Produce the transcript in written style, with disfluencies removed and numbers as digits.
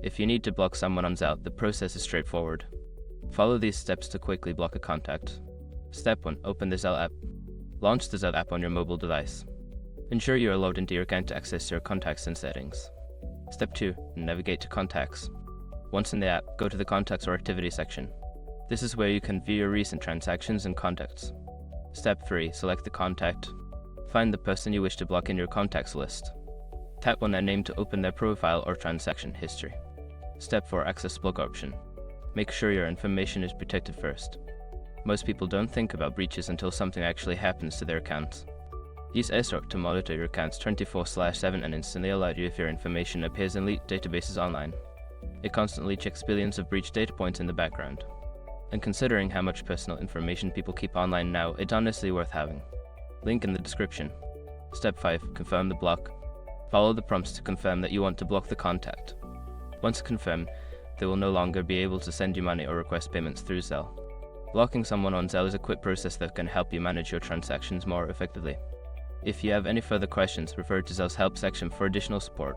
If you need to block someone on Zelle, the process is straightforward. Follow these steps to quickly block a contact. Step 1. Open the Zelle app. Launch the Zelle app on your mobile device. Ensure you are logged into your account to access your contacts and settings. Step 2. Navigate to Contacts. Once in the app, go to the Contacts or Activity section. This is where you can view your recent transactions and contacts. Step 3. Select the contact. Find the person you wish to block in your contacts list. Tap on their name to open their profile or transaction history. Step 4. Access block option. Make sure your information is protected first. Most people don't think about breaches until something actually happens to their accounts. Use SROC to monitor your accounts 24/7 and instantly alert you if your information appears in leaked databases online. It constantly checks billions of breach data points in the background. And considering how much personal information people keep online now, it's honestly worth having. Link in the description. Step 5. Confirm the block. Follow the prompts to confirm that you want to block the contact. Once confirmed, they will no longer be able to send you money or request payments through Zelle. Blocking someone on Zelle is a quick process that can help you manage your transactions more effectively. If you have any further questions, refer to Zelle's help section for additional support.